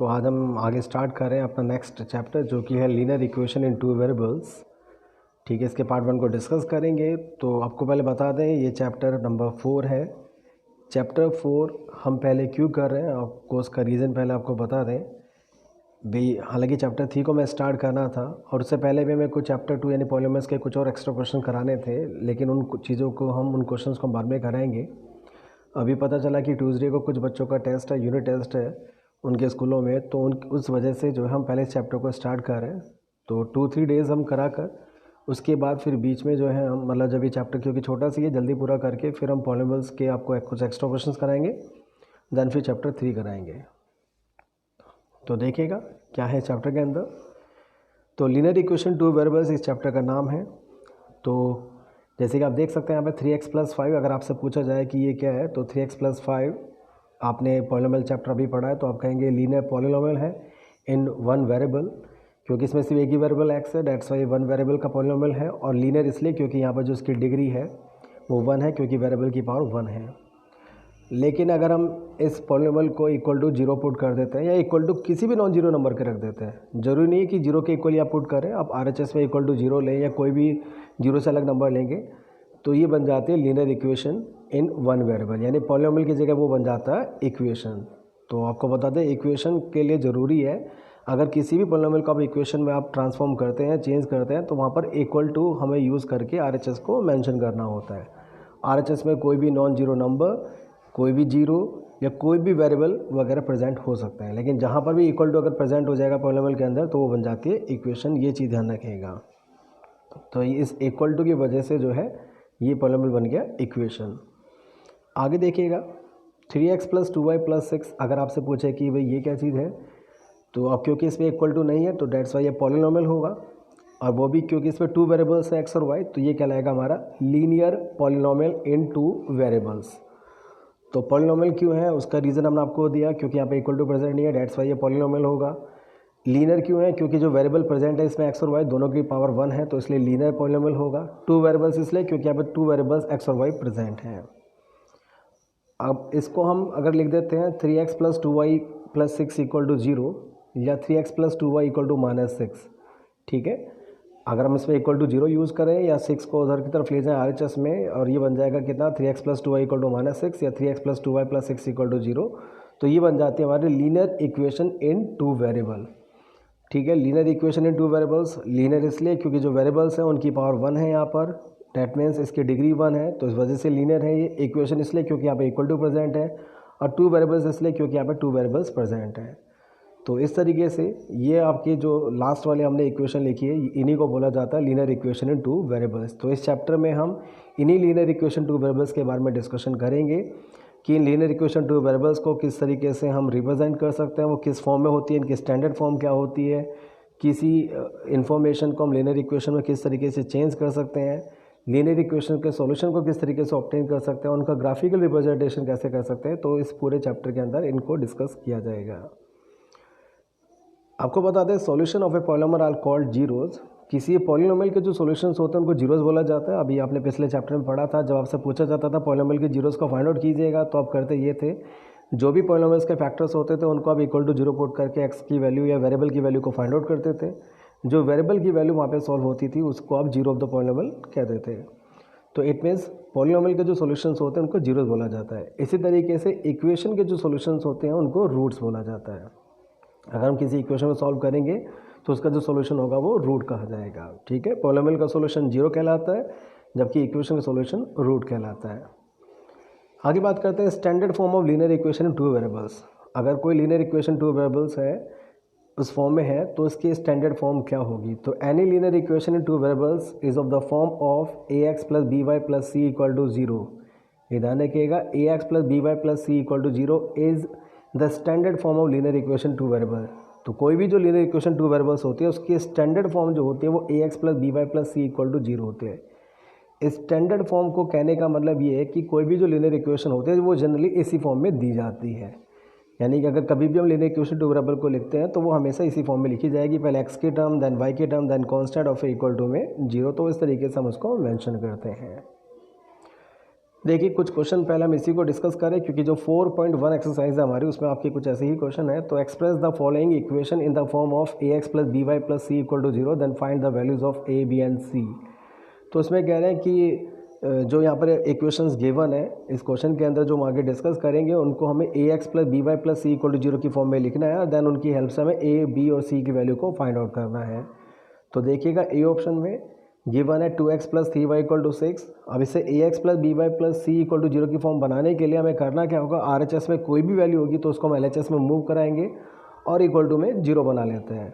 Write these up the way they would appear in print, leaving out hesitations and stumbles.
तो आज हम आगे स्टार्ट कर रहे हैं अपना नेक्स्ट चैप्टर जो कि है linear equation in two variables. ठीक है, इसके पार्ट 1 को डिस्कस करेंगे। तो आपको पहले बता दें ये चैप्टर नंबर 4 है। चैप्टर 4 हम पहले क्यों कर रहे हैं आपको उसका रीज़न पहले आपको बता दें भाई। हालांकि चैप्टर 3 को मैं स्टार्ट करना था और उससे पहले भी मैं कुछ चैप्टर 2 यानी पॉलीमर्स के कुछ और एक्स्ट्रा क्वेश्चन कराने थे, लेकिन उन चीज़ों को उन क्वेश्चंस को बाद में कराएंगे। अभी पता चला कि ट्यूसडे को कुछ बच्चों का टेस्ट है, यूनिट टेस्ट है उनके स्कूलों में, तो उस वजह से जो है हम पहले इस चैप्टर को स्टार्ट कर रहे हैं। तो 2-3 डेज़ हम करा कर उसके बाद फिर बीच में जो है हम मतलब जब ये चैप्टर क्योंकि छोटा सी है जल्दी पूरा करके फिर हम पॉलीमर्स के आपको कुछ एक्स्ट्रा क्वेश्चंस कराएंगे, देन फिर चैप्टर 3 कराएंगे। तो देखिएगा क्या है चैप्टर के अंदर। तो लीनियर इक्वेशन टू वेरिएबल्स इस चैप्टर का नाम है। तो जैसे कि आप देख सकते हैं यहाँ पे 3x + 5 अगर आपसे पूछा जाए कि ये क्या है तो 3x + 5 आपने पॉलिनोमियल चैप्टर अभी पढ़ा है तो आप कहेंगे लीनियर पॉलिनोमियल है इन वन वेरिएबल, क्योंकि इसमें सिर्फ एक ही वेरिएबल x है, डेट्स वाई वन वेरिएबल का पॉलिनोमियल है। और लीनियर इसलिए क्योंकि यहाँ पर जो उसकी डिग्री है वो 1 है, क्योंकि वेरिएबल की पावर 1 है। लेकिन अगर हम इस पॉलिनोमियल को इक्वल टू 0 पुट कर देते हैं या इक्वल टू किसी भी नॉन जीरो नंबर के रख देते हैं, ज़रूरी नहीं है कि 0 के इक्वल आप पुट करें, आप RHS में इक्वल टू 0 लें या कोई भी 0 से अलग नंबर लेंगे तो ये बन जाती है linear equation in one variable, यानी पॉलिनोमियल की जगह वो बन जाता है इक्वेशन। तो आपको बता दें इक्वेशन के लिए ज़रूरी है अगर किसी भी पॉलिनोमियल को आप इक्वेशन में आप ट्रांसफॉर्म करते हैं, चेंज करते हैं, तो वहाँ पर इक्वल टू हमें यूज़ करके RHS को मेंशन करना होता है। RHS में कोई भी नॉन जीरो नंबर, कोई भी जीरो या कोई भी वेरिएबल वगैरह प्रेजेंट हो सकता है, लेकिन जहाँ पर भी इक्वल टू अगर प्रेजेंट हो जाएगा पॉलिनोमियल के अंदर तो वो बन जाती है इक्वेशन। ये चीज़ ध्यान रखिएगा। तो इस इक्वल टू की वजह से जो है ये पॉलिनोमियल बन गया इक्वेशन। आगे देखिएगा 3x + 2y + 6 अगर आपसे पूछे कि भाई ये क्या चीज़ है तो अब क्योंकि इसमें इक्वल टू नहीं है तो डेट्स वाई ये पॉलिनोमियल होगा, और वो भी क्योंकि इसमें 2 वेरिएबल्स है x और y, तो ये कहलाएगा हमारा लीनियर पॉलिनोमियल इन 2 वेरिएबल्स। तो पॉलिनोमियल क्यों है उसका रीज़न हमने आपको दिया, क्योंकि यहाँ पे इक्वल टू प्रेजेंट नहीं है, डेट्स वाई ये पॉलिनोमियल होगा। लीनियर क्यों है, क्योंकि जो वेरिएबल प्रेजेंट है इसमें x और y दोनों की पावर 1 है, तो इसलिए लीनियर पॉलिनोमियल होगा। 2 वेरिएबल्स इसलिए क्योंकि यहाँ पे 2 वेरिएबल्स x और y प्रेजेंट हैं। अब इसको हम अगर लिख देते हैं 3x + 2y + 6 = 0 या 3x + 2y = -6। ठीक है, अगर हम इसमें इक्वल टू 0 यूज़ करें या 6 को उधर की तरफ ले जाएं RHS में, और ये बन जाएगा कितना 3x + 2y = -6 या 3x + 2y + 6 = 0, तो ये बन जाती है हमारी लीनियर इक्वेशन इन 2 वेरिएबल। ठीक है, linear equation in 2 variables. Linear इसलिए क्योंकि जो वेरिएबल्स हैं उनकी पावर 1 है यहाँ पर, डैट मीन्स इसकी डिग्री 1 है, तो इस वजह से लीनियर है ये। इक्वेशन इसलिए क्योंकि यहाँ पे इक्वल टू प्रेजेंट है, और 2 वेरिएबल्स इसलिए क्योंकि यहाँ पे 2 वेरिएबल्स प्रेजेंट हैं। तो इस तरीके से ये आपकी जो लास्ट वाले हमने इक्वेशन लिखी है इन्हीं को बोला जाता है लीनियर इक्वेशन इन 2 वेरिएबल्स। तो इस चैप्टर में हम इन्हीं लीनियर इक्वेशन 2 वेरिएबल्स के बारे में डिस्कशन करेंगे कि लीनियर इक्वेशन 2 वेरिएबल्स को किस तरीके से हम रिप्रेजेंट कर सकते हैं, वो किस फॉर्म में होती है, इनकी स्टैंडर्ड फॉर्म क्या होती है, किसी इन्फॉर्मेशन को हम लीनियर इक्वेशन में किस तरीके से चेंज कर सकते हैं, लीनियर इक्वेशन के सॉल्यूशन को किस तरीके से ऑब्टेन कर सकते हैं, उनका ग्राफिकल रिप्रेजेंटेशन कैसे कर सकते हैं। तो इस पूरे चैप्टर के अंदर इनको डिस्कस किया जाएगा। आपको बता दें solution of a polynomial are called zeros. किसी पॉलिनोमियल के जो सॉल्यूशंस होते हैं उनको जीरोज़ बोला जाता है। अभी आपने पिछले चैप्टर में पढ़ा था, जब आपसे पूछा जाता था पॉलिनोमियल के जीरोज़ को फाइंड आउट कीजिएगा तो आप करते ये थे, जो भी पॉलिनोमियल्स के फैक्टर्स होते थे उनको आप इक्वल टू 0 पुट करके x की वैल्यू या वेरिएबल की वैल्यू को फाइंड आउट करते थे। जो वेरिएबल की वैल्यू वहाँ पे सॉल्व होती थी उसको आप जीरो ऑफ द पॉलिनोमियल कहते थे। तो इट मीन्स पॉलिनोमियल के जो सॉल्यूशंस होते हैं उनको जीरोज़ बोला जाता है। इसी तरीके से इक्वेशन के जो सॉल्यूशंस होते हैं उनको रूट्स बोला जाता है। अगर हम किसी इक्वेशन को सॉल्व करेंगे तो उसका जो सॉल्यूशन होगा वो रूट कहा जाएगा। ठीक है, पॉलिनोमियल का सॉल्यूशन 0 कहलाता है, जबकि इक्वेशन का सॉल्यूशन रूट कहलाता है। आगे बात करते हैं standard form of linear equation in 2 variables. अगर कोई लीनियर इक्वेशन 2 वेरिएबल्स है उस फॉर्म में है तो इसकी स्टैंडर्ड फॉर्म क्या होगी। तो any linear equation in 2 variables is of the form of ax + by + c = 0। ध्यान रखिएगा, ax + by + c = 0 is the standard form of linear equation 2 variable. तो कोई भी जो लीनियर इक्वेशन 2 वेरिएबल्स होती है उसकी स्टैंडर्ड फॉर्म जो होती है वो ax + by + c = 0 होती है। स्टैंडर्ड फॉर्म को कहने का मतलब ये है कि कोई भी जो लीनियर इक्वेशन होती है वो जनरली इसी फॉर्म में दी जाती है, यानी कि अगर कभी भी हम लीनियर इक्वेशन 2 वेरिएबल को लिखते हैं तो वो हमेशा इसी फॉर्म में लिखी जाएगी, पहले x की टर्म, देन y की टर्म, देन कांस्टेंट और फिर इक्वल टू में 0। तो इस तरीके से हम उसको मेंशन करते हैं। देखिए कुछ क्वेश्चन पहले हम इसी को डिस्कस करें, क्योंकि जो 4.1 एक्सरसाइज है हमारी उसमें आपके कुछ ऐसे ही क्वेश्चन है। तो express the following equation in the form of ax plus B Y plus C equal to 0 then find the values of a b and c। तो उसमें कह रहे हैं कि जो यहाँ पर इक्वेशंस गिवन है इस क्वेश्चन के अंदर जो हम आगे डिस्कस करेंगे उनको हमें ax plus B Y plus C equal to 0 की फॉर्म में लिखना है, और देन उनकी हेल्प से हमें a b और c की वैल्यू को फाइंड आउट करना है। तो देखिएगा ए ऑप्शन में गिवन है 2x plus 3y equal to 6। अब इसे ax plus B Y plus C equal to 0 की फॉर्म बनाने के लिए हमें करना क्या होगा, RHS में कोई भी वैल्यू होगी तो उसको हम LHS में मूव कराएंगे और इक्वल टू में 0 बना लेते हैं।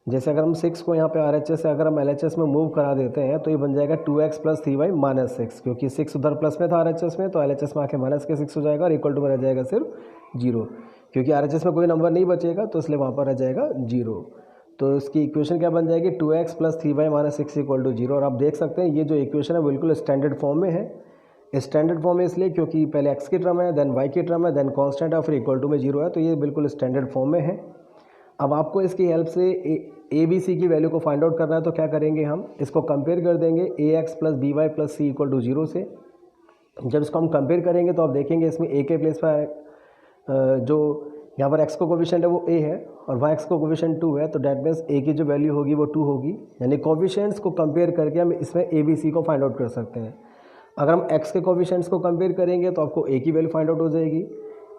जैसे अगर हम 6 को यहाँ पे RHS से अगर हम LHS में मूव करा देते हैं तो ये बन जाएगा 2x प्लस 3y माइनस 6, क्योंकि 6 उधर प्लस में था RHS में, तो LHS में आके माइनस के 6 हो जाएगा और इक्वल टू में रह जाएगा सिर्फ 0, क्योंकि RHS में कोई नंबर नहीं बचेगा तो इसलिए वहाँ पर रह जाएगा 0। तो इसकी इक्वेशन क्या बन जाएगी 2x plus 3y minus 6 equal to 0। और आप देख सकते हैं ये जो इक्वेशन है बिल्कुल स्टैंडर्ड फॉर्म में है। स्टैंडर्ड फॉर्म में इसलिए क्योंकि पहले x की टर्म है, देन y की टर्म है, देन कांस्टेंट है, फिर इक्वल टू में 0 है, तो ये बिल्कुल स्टैंडर्ड फॉर्म में है। अब आपको इसकी हेल्प से ए बी सी की वैल्यू को फाइंड आउट करना है, तो क्या करेंगे हम इसको कंपेयर कर देंगे ax plus B Y plus C equal to 0 से। जब इसको हम कंपेयर करेंगे तो आप देखेंगे इसमें a के प्लेस पर जो यहाँ पर x को कोफिशिएंट है वो a है और y को कोफिशिएंट 2 है, तो डेट मीन्स a की जो वैल्यू होगी वो 2 होगी। यानी कोफिशिएंट्स को कंपेयर करके हम इसमें a b c को फाइंड आउट कर सकते हैं। अगर हम x के कोफिशिएंट्स को कंपेयर करेंगे तो आपको a की वैल्यू फाइंड आउट हो जाएगी।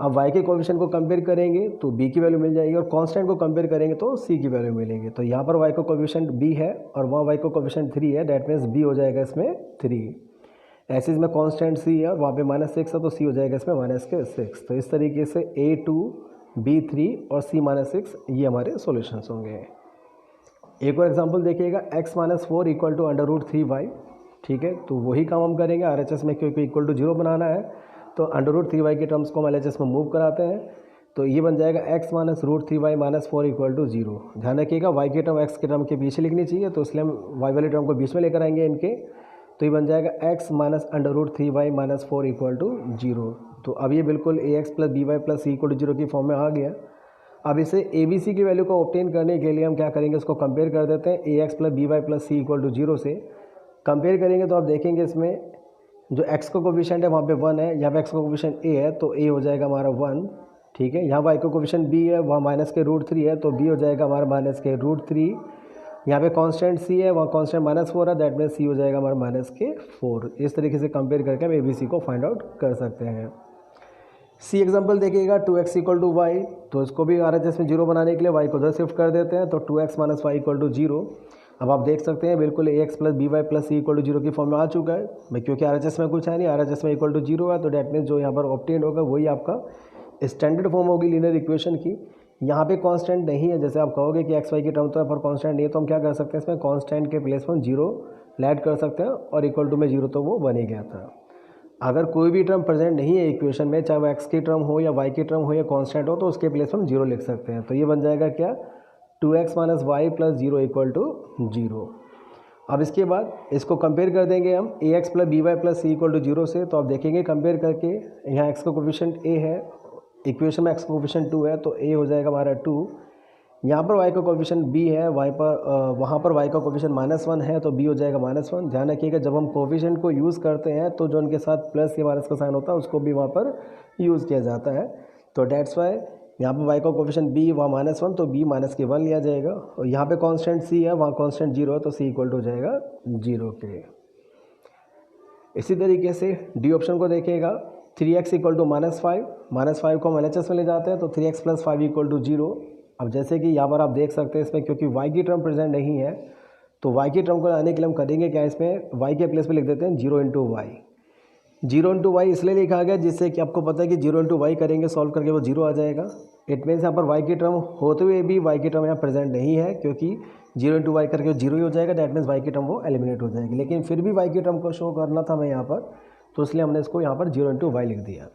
अब y के कोफिशिएंट को कंपेयर करेंगे तो b की वैल्यू मिल जाएगी, और कांस्टेंट को कंपेयर करेंगे तो c की वैल्यू मिलेगी। तो यहाँ पर y को कोफिशिएंट b है और वहाँ y को कोफिशिएंट 3 है, डेट मीन्स b हो जाएगा इसमें 3। ऐसे इसमें कांस्टेंट c है और वहाँ पे माइनस 6 है, तो c हो जाएगा इसमें माइनस के 6। तो इस तरीके से a2 b3 और c माइनस 6 ये हमारे सॉल्यूशंस होंगे। एक और एग्जांपल देखिएगा x minus 4 equal to under root 3y। ठीक है, तो वही काम हम करेंगे RHS में, क्योंकि इक्वल टू 0 बनाना है तो अंडर रूट 3y के टर्म्स को हम LHS में मूव कराते हैं। तो ये बन जाएगा x minus root 3y minus 4 equal to 0। ध्यान रखिएगा y की टर्म x के टर्म के पीछे लिखनी चाहिए, तो इसलिए हम y वाले टर्म को बीच में लेकर आएंगे इनके। तो ये बन जाएगा x minus under root 3y minus 4 equal to 0। तो अब ये बिल्कुल ax plus B Y plus C equal to 0 की फॉर्म में आ गया। अब इसे ए बी सी की वैल्यू को ऑब्टेन करने के लिए हम क्या करेंगे, उसको कंपेयर कर देते हैं ax plus B Y plus C equal to 0 से। कंपेयर करेंगे तो आप देखेंगे इसमें जो x को कोफिशिएंट है वहाँ पे 1 है, यहाँ पे x को कोफिशिएंट a है तो a हो जाएगा हमारा 1। ठीक है, यहाँ y को कोफिशिएंट b है, वहाँ माइनस के रूट 3 है तो b हो जाएगा हमारा माइनस के रूट 3। यहाँ पे कांस्टेंट c है, वहाँ कांस्टेंट माइनस 4 है, दैट मीन्स c हो जाएगा हमारा माइनस के 4। इस तरीके से कंपेयर करके हम ए बी सी को फाइंड आउट कर सकते हैं। सी एग्जाम्पल देखिएगा 2x इक्वल टू वाई, तो इसको भी RHS में 0 बनाने के लिए y को उधर शिफ्ट कर देते हैं, तो 2x minus Y equal to 0। अब आप देख सकते हैं बिल्कुल ax plus B Y plus C equal to 0 की फॉर्म में आ चुका है भाई, क्योंकि RHS में कुछ है नहीं, RHS में इक्वल टू 0 है, तो डेट मीन्स जो यहाँ पर ऑब्टेन होगा वही आपका स्टैंडर्ड फॉर्म होगी लीनियर इक्वेशन की। यहाँ पे कांस्टेंट नहीं है, जैसे आप कहोगे कि एक्स वाई की टर्म तो है पर कांस्टेंट नहीं है, तो हम क्या कर सकते हैं इसमें कांस्टेंट के प्लेस पर 0 ऐड कर सकते हैं और इक्वल टू में 0 तो वो बन ही गया था। अगर कोई भी टर्म प्रेजेंट नहीं है इक्वेशन में, चाहे वो एक्स की टर्म हो या वाई की टर्म हो या कांस्टेंट हो, तो उसके प्लेस पर हम 0 लिख सकते हैं। तो ये बन जाएगा क्या 2x minus Y plus 0 equal to 0। अब इसके बाद इसको कंपेयर कर देंगे हम ax plus B Y plus C equal to 0 से। तो आप देखेंगे कंपेयर करके यहाँ x का कोफिशिएंट a है, इक्वेशन में x का कोफिशिएंट 2 है तो a हो जाएगा हमारा 2। यहाँ पर y का कोफिशिएंट b है, वहाँ पर y का कोफिशिएंट -1 है तो b हो जाएगा -1। ध्यान रखिएगा जब हम कोफिशिएंट को यूज़ करते हैं तो जो उनके साथ प्लस या माइनस का साइन होता है उसको भी वहाँ पर यूज़ किया जाता है। तो डेट्स वाई यहाँ पर y का कोफिशिएंट b वहाँ -1 तो b माइनस के 1 लिया जाएगा, और यहाँ पे कांस्टेंट c है, वहाँ कांस्टेंट 0 है तो c इक्वल टू हो जाएगा 0 के। इसी तरीके से डी ऑप्शन को देखिएगा 3x इक्वल टू -5 को हम LHS में ले जाते हैं तो 3x प्लस 5 इक्वल टू 0। अब जैसे कि यहाँ पर आप देख सकते हैं इसमें क्योंकि y की टर्म प्रेजेंट नहीं है तो y की टर्म को लाने के लिए हम करेंगे क्या, इसमें y के प्लेस पे लिख देते हैं 0 इंटू वाई। 0 इंटू वाई इसलिए लिखा गया जिससे कि आपको पता है कि 0 इंटू वाई करेंगे सॉल्व करके वो 0 आ जाएगा। इट मीन्स यहाँ पर y की टर्म होते हुए भी y की टर्म यहाँ प्रेजेंट नहीं है, क्योंकि 0 इंटू वाई करके 0 ही हो जाएगा, दैट मीन्स y की टर्म वो एलिमिनेट हो जाएगी। लेकिन फिर भी y की टर्म को शो करना था हमें यहाँ पर, तो इसलिए हमने इसको यहाँ पर 0 इंटू वाई लिख दिया।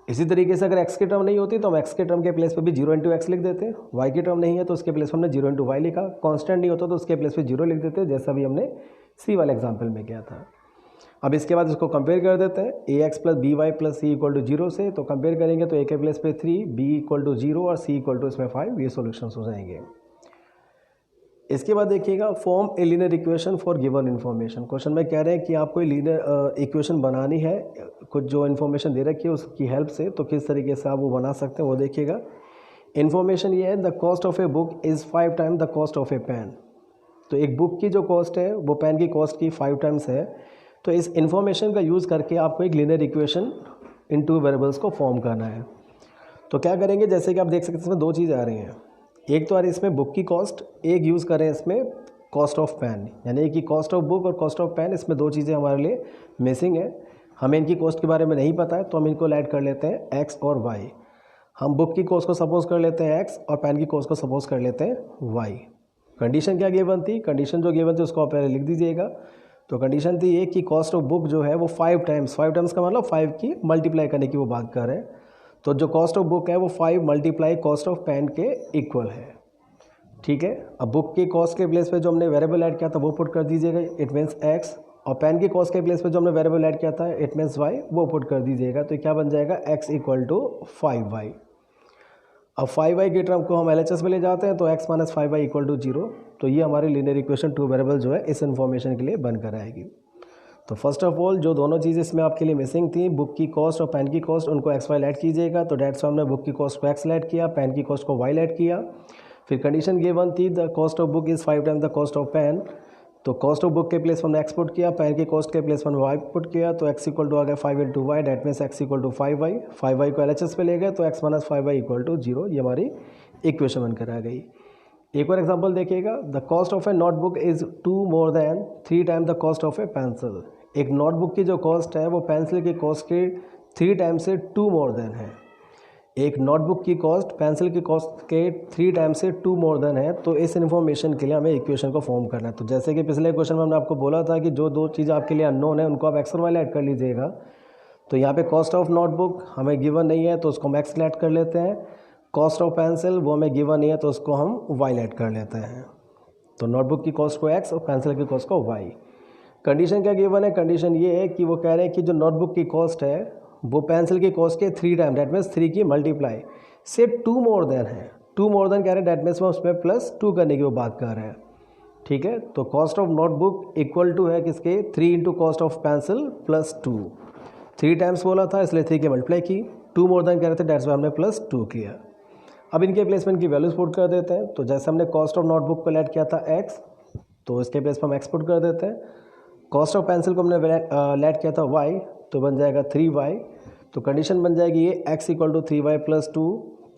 इसी तरीके से अगर x की टर्म नहीं होती तो हम x के टर्म के प्लेस पे भी 0 इंटू एक्स लिख देते हैं, y की टर्म नहीं है तो उसके प्लेस पर हमने 0 इंटू वाई लिखा, कांस्टेंट नहीं होता तो उसके प्लेस पे 0 लिख देते हैं, जैसा भी हमने c वाले एग्जाम्पल में किया था। अब इसके बाद इसको कंपेयर कर देते हैं ax plus B Y plus C equal to 0 से। तो कंपेयर करेंगे तो a के प्लेस पे 3, b इक्वल टू 0 और c इक्वल टू इसमें 5, ये सॉल्यूशंस हो जाएंगे। इसके बाद देखिएगा form a linear equation for given information. Question में कह रहे हैं कि आपको लीनियर इक्वेशन बनानी है, कुछ जो इन्फॉर्मेशन दे रखी है उसकी हेल्प से, तो किस तरीके से आप वो बना सकते हैं वो देखिएगा। इन्फॉर्मेशन ये है the cost of a book is 5 times the cost of a pen. तो एक बुक की जो कॉस्ट है वो पेन की कॉस्ट की 5 टाइम्स है। तो इस इन्फॉर्मेशन का यूज़ करके आपको एक लीनियर इक्वेशन इन 2 वेरिएबल्स को फॉर्म करना है। तो क्या करेंगे, जैसे कि आप देख सकते हैं इसमें 2 चीज़ें आ रही हैं। एक तो आ रही है इसमें बुक की कॉस्ट, एक यूज़ करें इसमें कॉस्ट ऑफ पेन, यानी एक ही कॉस्ट ऑफ बुक और कॉस्ट ऑफ पेन, इसमें 2 चीज़ें हमारे लिए मिसिंग है। हमें इनकी कॉस्ट के बारे में नहीं पता है तो हम इनको ऐड कर लेते हैं x और y। हम बुक की कॉस्ट को सपोज कर लेते हैं x और पेन की कॉस्ट को सपोज कर लेते हैं y। कंडीशन क्या गिवन थी, कंडीशन जो गिवन थी उसको आप पहले लिख दीजिएगा। तो कंडीशन थी ये कि कॉस्ट ऑफ बुक जो है वो 5 टाइम्स का मतलब 5 की मल्टीप्लाई करने की वो बात कर रहे हैं। तो जो कॉस्ट ऑफ बुक है वो 5 मल्टीप्लाई कॉस्ट ऑफ पेन के इक्वल है। ठीक है, अब बुक की कॉस्ट के प्लेस पे जो हमने वेरिएबल ऐड किया था वो पुट कर दीजिएगा, इट मीन्स x, और पेन की कॉस्ट के प्लेस पे जो हमने वेरिएबल ऐड किया था इट मीन्स y, वो पुट कर दीजिएगा। तो क्या बन जाएगा, x इक्वल टू 5y। अब 5y की टर्म को हम LHS में ले जाते हैं तो x minus 5y equal to 0। तो ये हमारी लीनियर इक्वेशन 2 वेरिएबल जो है इस इन्फॉर्मेशन के लिए बनकर आएगी। तो फर्स्ट ऑफ ऑल जो दोनों चीज़ इसमें आपके लिए मिसिंग थी, बुक की कॉस्ट और पेन की कॉस्ट, उनको x y ऐड कीजिएगा। तो डेट्स हमने बुक की कॉस्ट को x ऐड किया, पेन की कॉस्ट को y ऐड किया। फिर कंडीशन गिवन थी the cost of book is 5 times the cost of pen. तो कॉस्ट ऑफ बुक के प्लेस हमने x पुट किया, पेन की कॉस्ट के प्लेस हमने y पुट किया। तो x इक्वल टू आ गया 5 into Y, that means x equal to 5y। 5y को LHS पे ले गए तो x minus 5y equal to 0। ये हमारी इक्वेशन बनकर आ गई। एक और एग्जांपल देखिएगा, the cost of A notebook is 2 more than 3 time the cost of A pencil. एक नोटबुक की जो कॉस्ट है वो पेंसिल की कॉस्ट के 3 टाइम से 2 मोर देन है। एक नोटबुक की कॉस्ट पेंसिल की कॉस्ट के 3 टाइम से 2 मोर देन है। तो इस इन्फॉर्मेशन के लिए हमें इक्वेशन को फॉर्म करना है। तो जैसे कि पिछले क्वेश्चन में हमने आपको बोला था कि जो 2 चीज़ आपके लिए अननोन है उनको आप x और y ऐड कर लीजिएगा। तो यहाँ पे कॉस्ट ऑफ नोटबुक हमें गिवन नहीं है तो उसको हम x ऐड कर लेते हैं। कॉस्ट ऑफ पेंसिल वो हमें गिवन नहीं है तो उसको हम y ऐड कर लेते हैं। तो नोटबुक की कॉस्ट को x और पेंसिल की कॉस्ट को y। कंडीशन क्या गिवन है, कंडीशन ये है कि वो कह रहे हैं कि जो नोटबुक की कॉस्ट है वो पेंसिल की कॉस्ट के 3 टाइम, डेट मीन्स 3 की मल्टीप्लाई से 2 मोर देन है। 2 मोर देन कह रहे हैं, डेट मीन्स में उसमें प्लस 2 करने की वो बात कर रहे हैं। ठीक है, तो cost of notebook equal to है किसके, 3 into cost of pencil plus 2। 3 times बोला था इसलिए 3 की मल्टीप्लाई की, 2 मोर देन कह रहे थे डेट्स वाई हमने प्लस 2 किया। अब इनके प्लेसमेंट की वैल्यूज पुट कर देते हैं। तो जैसे हमने कॉस्ट ऑफ नोटबुक को ऐड किया था x, तो इसके प्लेस पर हम x पुट कर देते हैं। कॉस्ट ऑफ पेंसिल को हमने ऐड किया था y, तो बन जाएगा 3y। तो कंडीशन बन जाएगी ये x equal to 3y plus 2।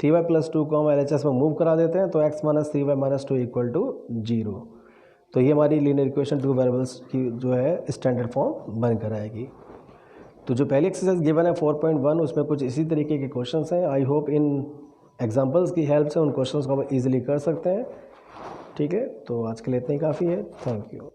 3y plus 2 को हम LHS में मूव करा देते हैं तो x minus 3y minus 2 equal to 0। तो ये हमारी लीनियर इक्वेशन 2 वेरिएबल्स की जो है स्टैंडर्ड फॉर्म बनकर आएगी। तो जो पहली एक्सरसाइज गिवन है 4.1 उसमें कुछ इसी तरीके के क्वेश्चंस हैं। आई होप इन एग्जांपल्स की हेल्प से उन क्वेश्चंस को आप इजीली कर सकते हैं। ठीक है, तो आज के लिए इतना ही काफ़ी है। Thank you.